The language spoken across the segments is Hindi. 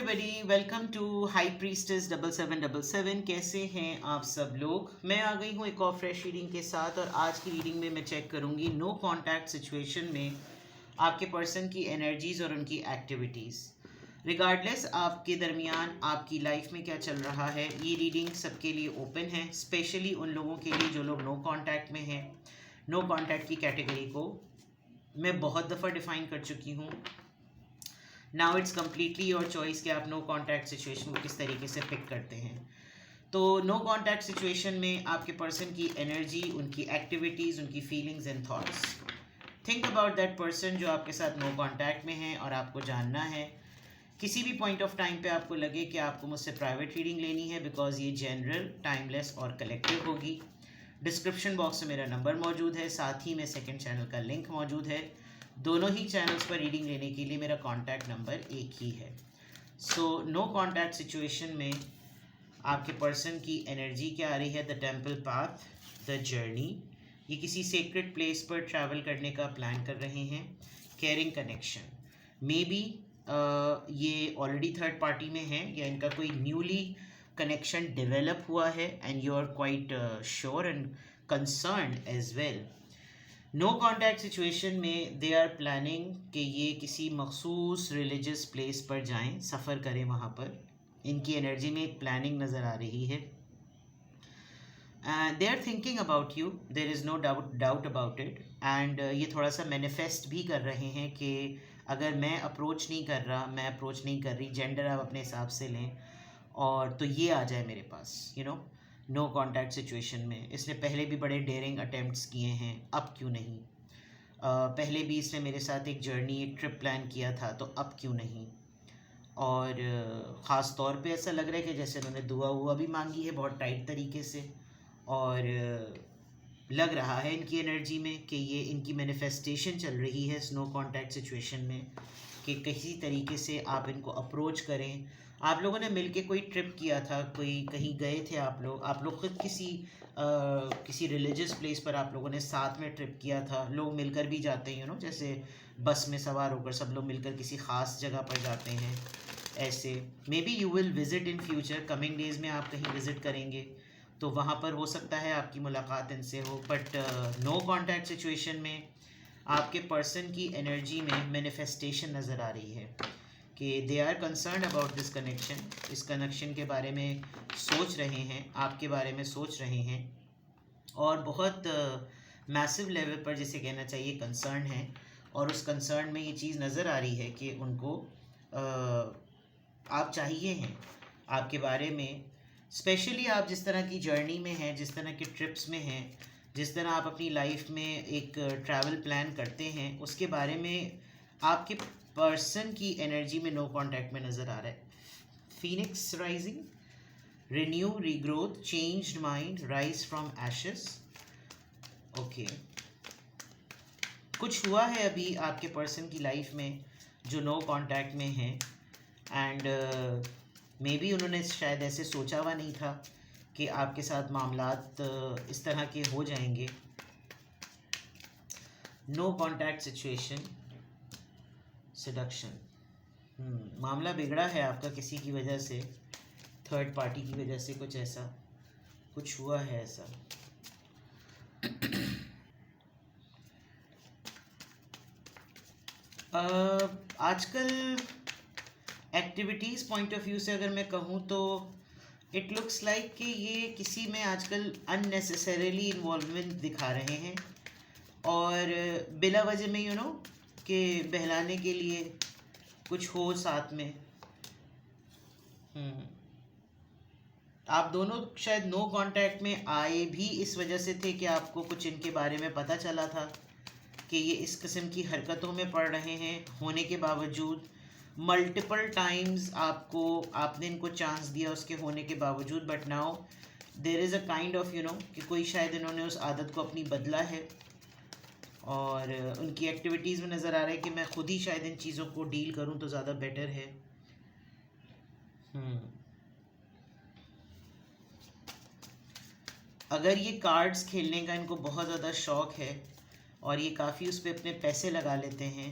Everybody, welcome to high priestess 7777। कैसे हैं आप सब लोग। मैं आ गई हूँ एक और फ्रेश रीडिंग के साथ और आज की रीडिंग में मैं चेक करूँगी नो कांटेक्ट सिचुएशन में आपके पर्सन की एनर्जीज़ और उनकी एक्टिविटीज़। रिगार्डलेस आपके दरमियान आपकी लाइफ में क्या चल रहा है, ये रीडिंग सबके लिए ओपन है, स्पेशली उन लोगों के लिए जो लोग नो कांटेक्ट में हैं। नो कांटेक्ट की कैटेगरी को मैं बहुत दफ़ा डिफ़ाइन कर चुकी हूँ। Now it's completely your choice कि आप नो कॉन्टैक्ट सिचुएशन को किस तरीके से पिक करते हैं। तो नो कॉन्टैक्ट सिचुएशन में आपके पर्सन की एनर्जी, उनकी एक्टिविटीज़, उनकी feelings and thoughts. Think about that person जो आपके साथ नो कॉन्टैक्ट में है और आपको जानना है। किसी भी पॉइंट ऑफ टाइम पे आपको लगे कि आपको मुझसे प्राइवेट रीडिंग लेनी है, बिकॉज ये जनरल, टाइमलेस और कलेक्टिव होगी। डिस्क्रिप्शन बॉक्स में मेरा नंबर मौजूद है, साथ ही में सेकंड चैनल का लिंक मौजूद है। दोनों ही चैनल्स पर रीडिंग लेने के लिए मेरा कॉन्टैक्ट नंबर एक ही है। सो नो कॉन्टैक्ट सिचुएशन में आपके पर्सन की एनर्जी क्या आ रही है। The temple path, the journey, ये किसी सेक्रेट प्लेस पर ट्रैवल करने का प्लान कर रहे हैं। केयरिंग कनेक्शन, मे बी ये ऑलरेडी थर्ड पार्टी में है या इनका कोई न्यूली कनेक्शन डेवलप हुआ है and you are quite sure and concerned as well. No contact situation में दे आर प्लानिंग कि ये किसी मखसूस रिलीजियस प्लेस पर जाएं, सफ़र करें वहाँ पर। इनकी एनर्जी में एक प्लानिंग नज़र आ रही है। They are thinking about you, there is no doubt about it. And ये थोड़ा सा मैनिफेस्ट भी कर रहे हैं कि अगर मैं अप्रोच नहीं कर रहा, मैं अप्रोच नहीं कर रही, जेंडर आप अपने हिसाब से लें और तो ये आ जाए मेरे पास, नो कॉन्टैक्ट सिचुएशन में। इसने पहले भी बड़े डेयरिंग अटेम्प्ट्स किए हैं, अब क्यों नहीं। पहले भी इसने मेरे साथ एक जर्नी, एक ट्रिप प्लान किया था, तो अब क्यों नहीं। और ख़ास तौर पे ऐसा लग रहा है कि जैसे उन्होंने दुआ हुआ भी मांगी है बहुत टाइट तरीके से। और लग रहा है इनकी एनर्जी में कि ये इनकी मैनिफेस्टेशन चल रही है नो कॉन्टैक्ट सिचुएशन में कि किसी तरीके से आप इनको अप्रोच करें। आप लोगों ने मिलके कोई ट्रिप किया था, कोई कहीं गए थे आप लोग खुद किसी रिलीजियस प्लेस पर आप लोगों ने साथ में ट्रिप किया था। लोग मिलकर भी जाते हैं, जैसे बस में सवार होकर सब लोग मिलकर किसी ख़ास जगह पर जाते हैं। ऐसे may be you will visit in future, coming days में आप कहीं विज़िट करेंगे तो वहाँ पर हो सकता है आपकी मुलाकात इनसे हो। बट नो कॉन्टैक्ट सिचुएशन में आपके पर्सन की एनर्जी में मैनिफेस्टेशन नज़र आ रही है कि they are concern about this connection. इस कनेक्शन के बारे में सोच रहे हैं, आपके बारे में सोच रहे हैं और बहुत मैसिव लेवल पर जिसे कहना चाहिए कंसर्न है। और उस कंसर्न में ये चीज़ नज़र आ रही है कि उनको आप चाहिए हैं, आपके बारे में। स्पेशली आप जिस तरह की जर्नी में हैं, जिस तरह के ट्रिप्स में हैं, जिस तरह आप अपनी लाइफ में एक ट्रैवल प्लान करते हैं, उसके बारे में आपके पर्सन की एनर्जी में नो कांटेक्ट में नज़र आ रहा है। Phoenix rising, renew, regrowth, changed mind, rise from ashes. Okay, कुछ हुआ है अभी आपके पर्सन की लाइफ में जो नो कांटेक्ट में है एंड मे बी उन्होंने शायद ऐसे सोचा हुआ नहीं था कि आपके साथ मामलात इस तरह के हो जाएंगे। नो कांटेक्ट सिचुएशन, सिडक्शन, मामला बिगड़ा है आपका किसी की वजह से, थर्ड पार्टी की वजह से। कुछ ऐसा कुछ हुआ है ऐसा। आजकल एक्टिविटीज़ पॉइंट ऑफ व्यू से अगर मैं कहूँ तो इट लुक्स लाइक कि ये किसी में आजकल अननेसेसरीली इन्वॉल्वमेंट दिखा रहे हैं और बिला वजह में कि बहलाने के लिए कुछ हो साथ में। आप दोनों शायद नो कांटेक्ट में आए भी इस वजह से थे कि आपको कुछ इनके बारे में पता चला था कि ये इस किस्म की हरकतों में पड़ रहे हैं। होने के बावजूद मल्टीपल टाइम्स आपने इनको चांस दिया उसके होने के बावजूद, but now there is a kind of कि कोई शायद इन्होंने उस आदत को अपनी बदला है और उनकी एक्टिविटीज़ में नज़र आ रहा है कि मैं खुद ही शायद इन चीज़ों को डील करूं तो ज़्यादा बेटर है। अगर ये कार्ड्स खेलने का इनको बहुत ज़्यादा शौक़ है और ये काफ़ी उस पर अपने पैसे लगा लेते हैं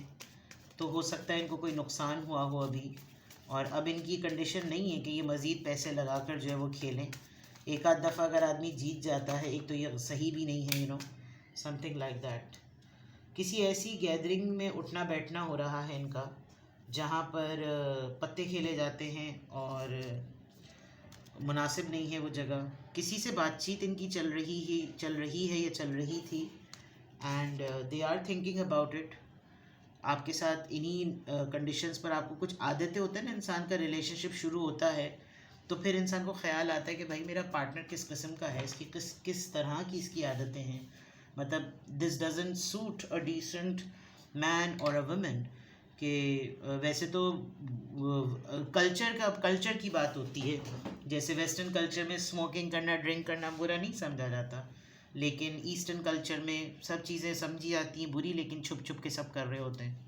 तो हो सकता है इनको कोई नुकसान हुआ हो अभी और अब इनकी कंडीशन नहीं है कि ये मज़ीद पैसे लगाकर जो है वो खेलें। एक आध दफ़ा अगर आदमी जीत जाता है, एक तो ये सही भी नहीं है, समथिंग लाइक दैट। किसी ऐसी गैदरिंग में उठना बैठना हो रहा है इनका जहाँ पर पत्ते खेले जाते हैं और मुनासिब नहीं है वो जगह। किसी से बातचीत इनकी चल रही है या चल रही थी, and they are thinking about it. आपके साथ इन्हीं कंडीशंस पर आपको कुछ आदतें होते हैं ना, इंसान का रिलेशनशिप शुरू होता है तो फिर इंसान को ख्याल आता है कि भाई मेरा पार्टनर किस किस्म का है, इसकी किस तरह की इसकी आदतें हैं। मतलब this doesn't suit a decent man और अ वुमेन कि वैसे तो कल्चर की बात होती है। जैसे वेस्टर्न कल्चर में स्मोकिंग करना, ड्रिंक करना बुरा नहीं समझा जाता, लेकिन ईस्टर्न कल्चर में सब चीज़ें समझी जाती हैं बुरी, लेकिन छुप छुप के सब कर रहे होते हैं।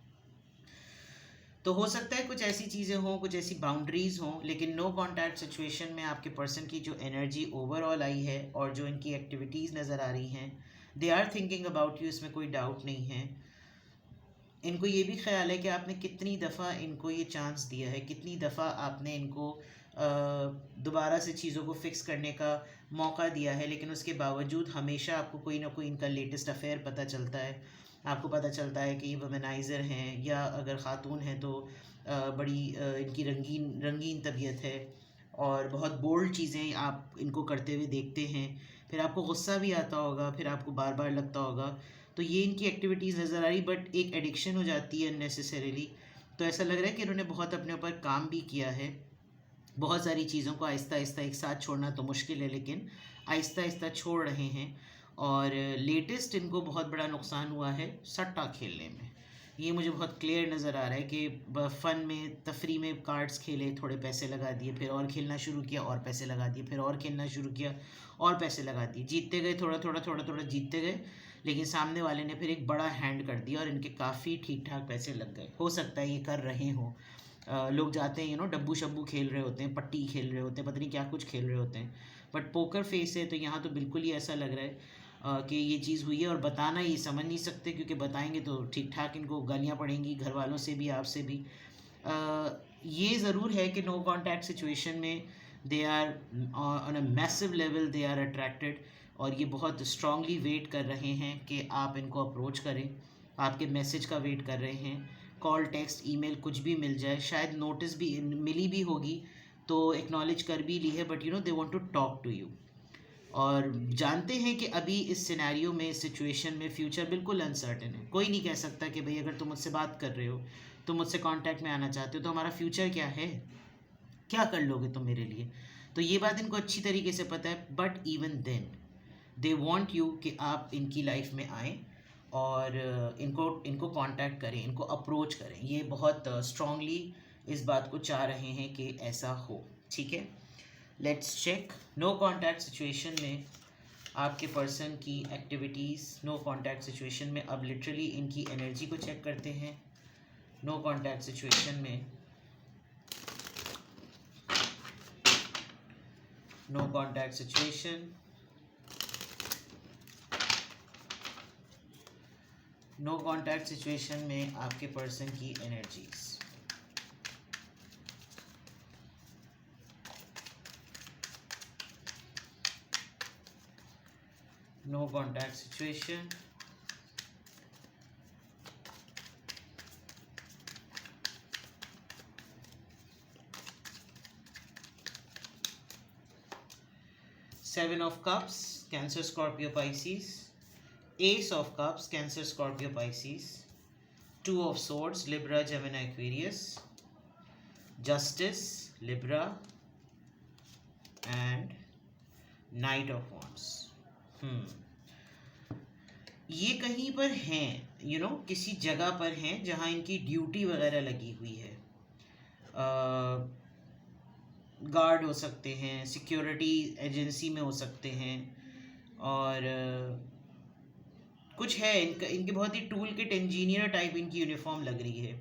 तो हो सकता है कुछ ऐसी चीज़ें हों, कुछ ऐसी बाउंड्रीज़ हों, लेकिन नो कॉन्टैक्ट सिचुएशन में आपके पर्सन की जो एनर्जी ओवरऑल आई है और जो इनकी एक्टिविटीज़ नज़र आ रही हैं, they are thinking about you, इसमें कोई डाउट नहीं है। इनको ये भी ख्याल है कि आपने कितनी दफ़ा इनको ये चांस दिया है, कितनी दफ़ा आपने इनको दोबारा से चीज़ों को फिक्स करने का मौका दिया है, लेकिन उसके बावजूद हमेशा आपको कोई ना कोई इनका लेटेस्ट अफेयर पता चलता है। आपको पता चलता है कि ये वुमेनाइज़र हैं, या अगर ख़ातून हैं तो बड़ी इनकी रंगीन तबीयत है और बहुत बोल्ड चीज़ें आप इनको करते हुए देखते हैं। फिर आपको गुस्सा भी आता होगा, फिर आपको बार बार लगता होगा। तो ये इनकी एक्टिविटीज़ नज़र आ रही, बट एक एडिक्शन हो जाती है अननेसेसरीली। तो ऐसा लग रहा है कि इन्होंने बहुत अपने ऊपर काम भी किया है। बहुत सारी चीज़ों को आहिस्ता आहिस्ता एक साथ छोड़ना तो मुश्किल है, लेकिन आहिस्ता आहिस्ता छोड़ रहे हैं। और लेटेस्ट इनको बहुत बड़ा नुकसान हुआ है सट्टा खेलने में। ये मुझे बहुत क्लियर नज़र आ रहा है कि फ़न में, तफरी में कार्ड्स खेले, थोड़े पैसे लगा दिए, फिर और खेलना शुरू किया और पैसे लगा दिए, फिर और खेलना शुरू किया और पैसे लगा दिए, जीतते गए, थोड़ा थोड़ा थोड़ा थोड़ा जीतते गए, लेकिन सामने वाले ने फिर एक बड़ा हैंड कर दिया और इनके काफ़ी ठीक ठाक पैसे लग गए। हो सकता है ये कर रहे हों। लोग जाते हैं डब्बू शब्बू खेल रहे होते हैं, पट्टी खेल रहे होते हैं, पता नहीं क्या कुछ खेल रहे होते हैं, बट पोकर फेस है तो यहाँ तो बिल्कुल ही ऐसा लग रहा है कि ये चीज़ हुई है। और बताना ये समझ नहीं सकते, क्योंकि बताएंगे तो ठीक ठाक इनको गालियाँ पड़ेंगी, घर वालों से भी, आपसे भी। ये ज़रूर है कि नो कॉन्टैक्ट सिचुएशन में they are on a massive level, they are attracted, और ये बहुत स्ट्रांगली वेट कर रहे हैं कि आप इनको अप्रोच करें, आपके मैसेज का वेट कर रहे हैं। कॉल, टेक्स्ट, ईमेल कुछ भी मिल जाए, शायद नोटिस भी मिली भी होगी तो एक्नॉलेज कर भी ली है, but they want to talk to you. और जानते हैं कि अभी इस सिनेरियो में, इस सिचुएशन में फ्यूचर बिल्कुल अनसर्टेन है। कोई नहीं कह सकता कि भाई अगर तुम मुझसे बात कर रहे हो, तुम मुझसे कांटेक्ट में आना चाहते हो, तो हमारा फ्यूचर क्या है, क्या कर लोगे तुम मेरे लिए। तो ये बात इनको अच्छी तरीके से पता है, but even then they want you कि आप इनकी लाइफ में आएँ और इनको कांटेक्ट करें, इनको अप्रोच करें। ये बहुत स्ट्रांगली इस बात को चाह रहे हैं कि ऐसा हो। ठीक है, let's check no contact situation में आपके पर्सन की एक्टिविटीज़। नो कॉन्टैक्ट सिचुएशन में अब लिटरली इनकी एनर्जी को चेक करते हैं। नो कॉन्टैक्ट सिचुएशन में, no contact situation, no contact situation में आपके पर्सन की energies. No contact situation, seven of cups, Cancer, Scorpio, Pisces. Ace of cups, Cancer, Scorpio, Pisces. Two of swords, Libra, Gemini, Aquarius. Justice, Libra, and knight of wands. ये कहीं पर हैं, किसी जगह पर हैं जहाँ इनकी ड्यूटी वगैरह लगी हुई है। गार्ड हो सकते हैं, सिक्योरिटी एजेंसी में हो सकते हैं, और कुछ है इनके बहुत ही टूल किट इंजीनियर टाइप इनकी यूनिफॉर्म लग रही है।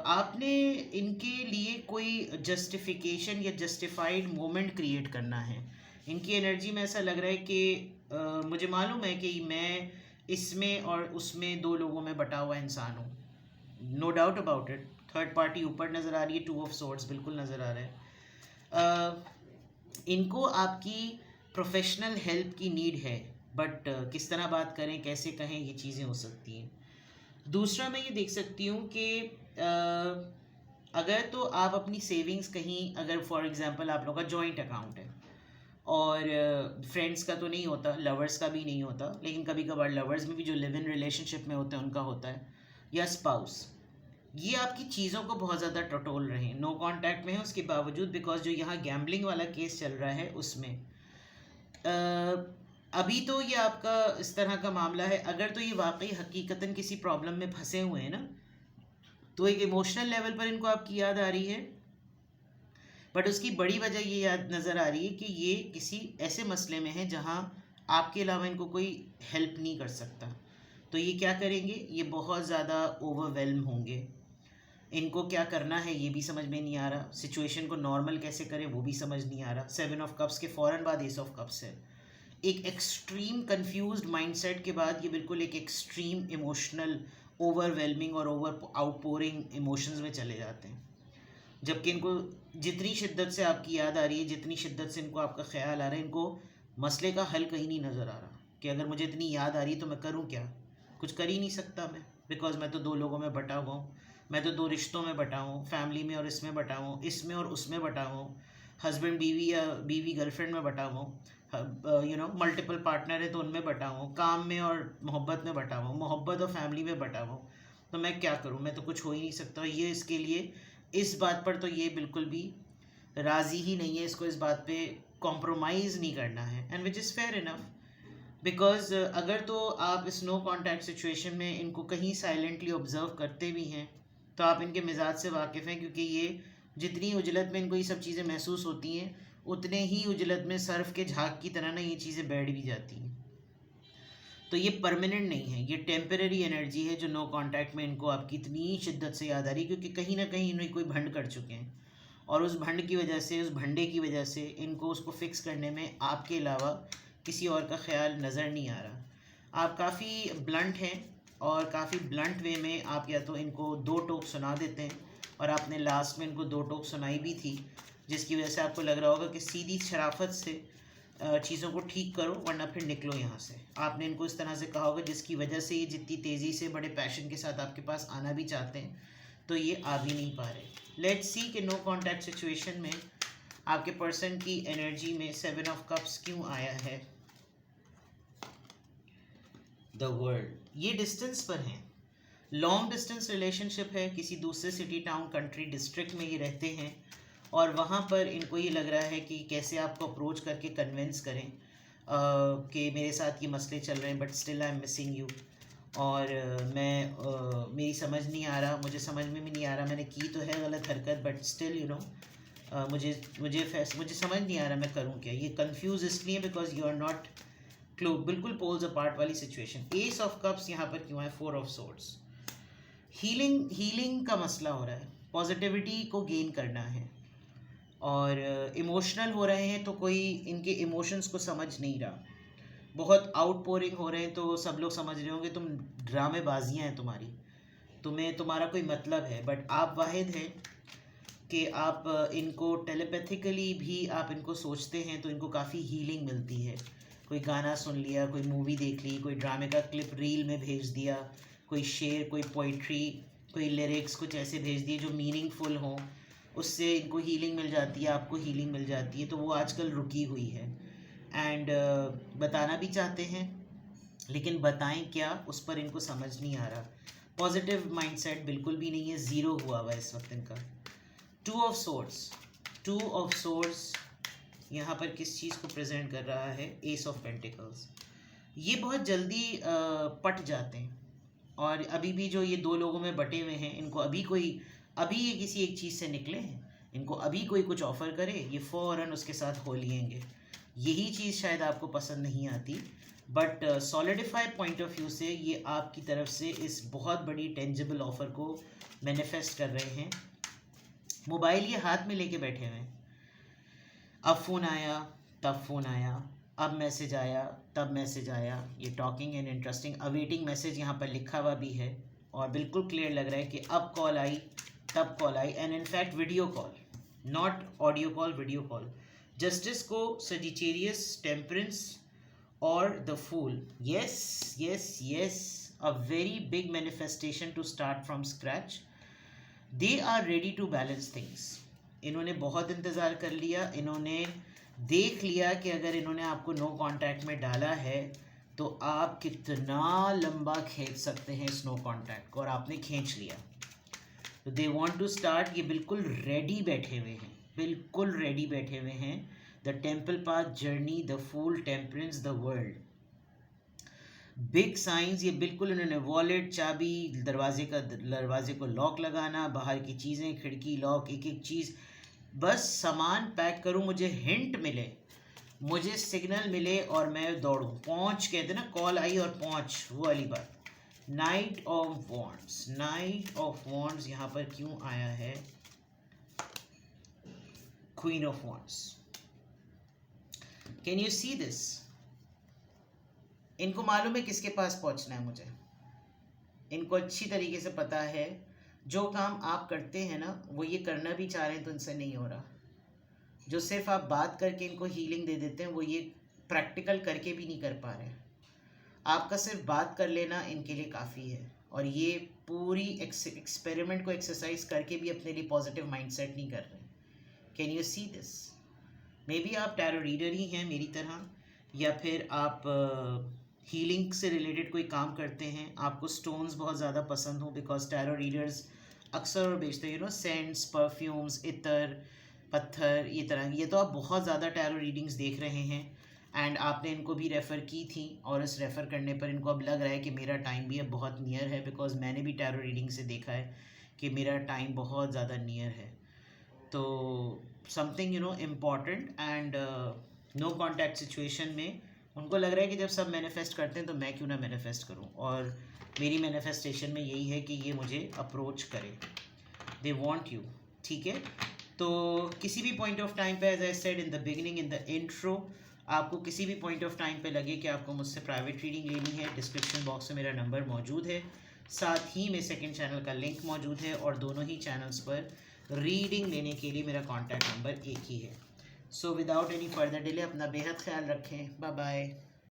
आपने इनके लिए कोई जस्टिफिकेशन या जस्टिफाइड मोमेंट क्रिएट करना है। इनकी एनर्जी में ऐसा लग रहा है कि मुझे मालूम है कि मैं इसमें और उसमें दो लोगों में बटा हुआ इंसान हूँ, no doubt about it. Third party ऊपर नज़र आ रही है, 2 ऑफ सोर्ड्स बिल्कुल नज़र आ रहा है। इनको आपकी प्रोफेशनल हेल्प की नीड है, बट किस तरह बात करें, कैसे कहें, ये चीज़ें हो सकती हैं। दूसरा मैं ये देख सकती हूँ कि अगर तो आप अपनी सेविंग्स कहीं, अगर फॉर एग्जांपल आप लोगों का जॉइंट अकाउंट है और फ्रेंड्स का तो नहीं होता, लवर्स का भी नहीं होता, लेकिन कभी कभार लवर्स में भी जो लिव इन रिलेशनशिप में होते हैं उनका होता है, या स्पाउस, ये आपकी चीज़ों को बहुत ज़्यादा टटोल रहे हैं, नो कांटेक्ट में है उसके बावजूद, बिकॉज जो यहाँ गैम्बलिंग वाला केस चल रहा है उसमें अभी तो ये आपका इस तरह का मामला है। अगर तो ये वाकई हकीकतन किसी प्रॉब्लम में फंसे हुए हैं ना, तो एक इमोशनल लेवल पर इनको आपकी याद आ रही है, बट उसकी बड़ी वजह ये याद नज़र आ रही है कि ये किसी ऐसे मसले में है जहाँ आपके अलावा इनको कोई हेल्प नहीं कर सकता। तो ये क्या करेंगे, ये बहुत ज़्यादा ओवरवेल्म होंगे। इनको क्या करना है ये भी समझ में नहीं आ रहा, सिचुएशन को नॉर्मल कैसे करें वो भी समझ नहीं आ रहा। 7 ऑफ कप्स के फ़ौरन बाद एस ऑफ कप्स है। एक एक्सट्रीम कंफ्यूज्ड माइंडसेट के बाद ये बिल्कुल एक एक्सट्रीम इमोशनल ओवरवेलमिंग और ओवर आउटपोरिंग इमोशंस में चले जाते हैं। जबकि इनको जितनी शिद्दत से आपकी याद आ रही है, जितनी शिद्दत से इनको आपका ख्याल आ रहा है, इनको मसले का हल कहीं नहीं नज़र आ रहा कि अगर मुझे इतनी याद आ रही है तो मैं करूँ क्या। कुछ कर ही नहीं सकता मैं, बिकॉज मैं तो 2 लोगों में बटा हुआ हूँ, मैं तो 2 रिश्तों में बटा हूँ, फैमिली में और इसमें बटा हूँ, इसमें और उसमें बटा हूँ, हस्बैंड बीवी या बीवी गर्लफ्रेंड में बटा हूँ, मल्टीपल पार्टनर है तो उनमें बटा हूँ, काम में और मोहब्बत में बटा हूँ, मोहब्बत और फैमिली में बटा हूँ। तो मैं क्या करूँ, मैं तो कुछ हो ही नहीं सकता। ये इसके लिए इस बात पर तो ये बिल्कुल भी राज़ी ही नहीं है, इसको इस बात पे कॉम्प्रोमाइज़ नहीं करना है, and which is fair enough, because अगर तो आप इस नो कॉन्टैक्ट सिचुएशन में इनको कहीं साइलेंटली ऑब्जर्व करते भी हैं तो आप इनके मिजाज से वाकिफ़ हैं, क्योंकि ये जितनी उजलत में इनको ये सब चीज़ें महसूस होती हैं उतने ही उजलत में सर्फ के झाग की तरह ना ये चीज़ें बैठ भी जाती हैं। तो ये परमानेंट नहीं है, ये टेम्परेरी एनर्जी है जो नो कांटेक्ट में इनको आपकी इतनी शिद्दत से याद आ रही है, क्योंकि कहीं ना कहीं इन्हें कोई भंड कर चुके हैं और उस भंड की वजह से, उस भंडे की वजह से इनको उसको फिक्स करने में आपके अलावा किसी और का ख्याल नज़र नहीं आ रहा। आप काफ़ी ब्लंट हैं और काफ़ी ब्लंट वे में आप या तो इनको 2 टोक सुना देते हैं, और आपने लास्ट में इनको 2 टोक सुनाई भी थी, जिसकी वजह से आपको लग रहा होगा कि सीधी शराफत से चीज़ों को ठीक करो वरना फिर निकलो यहाँ से। आपने इनको इस तरह से कहा होगा जिसकी वजह से ये जितनी तेज़ी से बड़े पैशन के साथ आपके पास आना भी चाहते हैं तो ये आ भी नहीं पा रहे। लेट्स सी कि नो कांटेक्ट सिचुएशन में आपके पर्सन की एनर्जी में 7 ऑफ कप्स क्यों आया है। द वर्ल्ड, ये डिस्टेंस पर हैं, लॉन्ग डिस्टेंस रिलेशनशिप है, किसी दूसरे सिटी, टाउन, कंट्री, डिस्ट्रिक्ट में ये रहते हैं और वहाँ पर इनको ये लग रहा है कि कैसे आपको अप्रोच करके कन्विंस करें कि मेरे साथ ये मसले चल रहे हैं but still I am missing you, और मेरी समझ नहीं आ रहा, मुझे समझ में भी नहीं आ रहा, मैंने की तो है गलत हरकत बट स्टिल मुझे समझ नहीं आ रहा मैं करूँ क्या। ये कंफ्यूज इसलिए बिकॉज यू आर नॉट क्लो, बिल्कुल पोल्स अपार्ट वाली सिचुएशन। एस ऑफ कप्स यहाँ पर क्यों है, 4 ऑफ सोर्ड्स, हीलिंग का मसला हो रहा है, पॉजिटिविटी को गेन करना है, और इमोशनल हो रहे हैं तो कोई इनके इमोशंस को समझ नहीं रहा, बहुत आउटपोरिंग हो रहे हैं तो सब लोग समझ रहे होंगे तुम ड्रामेबाजियाँ हैं तुम्हारी, तुम्हें तुम्हारा कोई मतलब है, बट आप वाहिद हैं कि आप इनको टेलीपैथिकली भी आप इनको सोचते हैं तो इनको काफ़ी हीलिंग मिलती है। कोई गाना सुन लिया, कोई मूवी देख ली, कोई ड्रामे का क्लिप रील में भेज दिया, कोई शेर, कोई पोइट्री, कोई लिरिक्स कुछ ऐसे भेज दिए जो मीनिंगफुल हों, उससे इनको हीलिंग मिल जाती है, आपको हीलिंग मिल जाती है। तो वो आजकल रुकी हुई है एंड बताना भी चाहते हैं लेकिन बताएं क्या, उस पर इनको समझ नहीं आ रहा। पॉजिटिव माइंडसेट बिल्कुल भी नहीं है, ज़ीरो हुआ हुआ है इस वक्त इनका। 2 ऑफ सोर्ड्स यहाँ पर किस चीज़ को प्रेजेंट कर रहा है, एस ऑफ पेंटिकल्स। ये बहुत जल्दी पट जाते हैं और अभी भी जो ये 2 लोगों में बटे हुए हैं, इनको अभी ये किसी एक चीज़ से निकले हैं, इनको अभी कोई कुछ ऑफ़र करे ये फ़ौरन उसके साथ हो लिएंगे। यही चीज़ शायद आपको पसंद नहीं आती, but solidified point of view से ये आपकी तरफ से इस बहुत बड़ी टेंजिबल ऑफ़र को मैनिफेस्ट कर रहे हैं। मोबाइल ये हाथ में लेके बैठे हुए हैं, अब फ़ोन आया तब फ़ोन आया, अब मैसेज आया तब मैसेज आया, ये talking and interesting awaiting message यहाँ पर लिखा हुआ भी है और बिल्कुल क्लियर लग रहा है कि अब कॉल आई तब कॉल आई, and in fact video call, not audio call, video call. Justice को सजिटेरियस, टेम्परेंस और the fool. Yes yes yes, a very big manifestation to start from scratch. They are ready to balance things. इन्होंने बहुत इंतज़ार कर लिया, इन्होंने देख लिया कि अगर इन्होंने आपको नो कांटेक्ट में डाला है तो आप कितना लंबा खींच सकते हैं इस नो कांटेक्ट को, और आपने खींच लिया। तो दे वांट टू स्टार्ट, ये बिल्कुल रेडी बैठे हुए हैं, बिल्कुल रेडी बैठे हुए हैं। The temple path, journey, the fool, temperance, the world, big science. ये बिल्कुल उन्होंने वॉलेट, चाबी, दरवाजे को लॉक लगाना, बाहर की चीज़ें, खिड़की लॉक, एक एक चीज़, बस सामान पैक करूं, मुझे हिंट मिले, मुझे सिग्नल मिले और मैं दौड़ूं। पहुंच, कहते ना कॉल आई और पहुंच, वो वाली बात। Night of wands, night of wands यहाँ पर क्यों आया है? Queen of wands. Can you see this? इनको मालूम है किसके पास पहुंचना है मुझे, इनको अच्छी तरीके से पता है जो काम आप करते हैं ना, वो ये करना भी चाह रहे हैं तो इनसे नहीं हो रहा। जो सिर्फ आप बात करके इनको हीलिंग दे देते हैं, वो ये प्रैक्टिकल करके भी नहीं कर पा रहे। आपका सिर्फ बात कर लेना इनके लिए काफ़ी है, और ये पूरी एक्सपेरिमेंट को एक्सरसाइज करके भी अपने लिए पॉजिटिव माइंडसेट नहीं कर रहे। Can you see this? May be आप टैरो रीडर ही हैं मेरी तरह, या फिर आप हीलिंग से रिलेटेड कोई काम करते हैं, आपको स्टोन्स बहुत ज़्यादा पसंद हो, बिकॉज टैरो रीडर्स अक्सर और बेचते हैं सेंट्स, परफ्यूम्स, इतर, पत्थर, ये तरह। ये तो आप बहुत ज़्यादा टैरो रीडिंग्स देख रहे हैं, एंड आपने इनको भी रेफ़र की थी, और इस रेफ़र करने पर इनको अब लग रहा है कि मेरा टाइम भी अब बहुत नियर है, बिकॉज मैंने भी टैरो रीडिंग से देखा है कि मेरा टाइम बहुत ज़्यादा नियर है। तो something important, and no contact situation में उनको लग रहा है कि जब सब मैनिफेस्ट करते हैं तो मैं क्यों ना मैनिफेस्ट करूं, और मेरी मैनिफेस्टेशन में यही है कि ये मुझे अप्रोच करे। दे वांट यू, ठीक है? तो किसी भी पॉइंट ऑफ टाइम पे, as I said in the beginning, in the intro, आपको किसी भी पॉइंट ऑफ टाइम पे लगे कि आपको मुझसे प्राइवेट रीडिंग लेनी है, डिस्क्रिप्शन बॉक्स में मेरा नंबर मौजूद है, साथ ही में सेकंड चैनल का लिंक मौजूद है, और दोनों ही चैनल्स पर रीडिंग लेने के लिए मेरा कॉन्टैक्ट नंबर एक ही है। So without any further delay, अपना बेहद ख्याल रखें। Bye bye.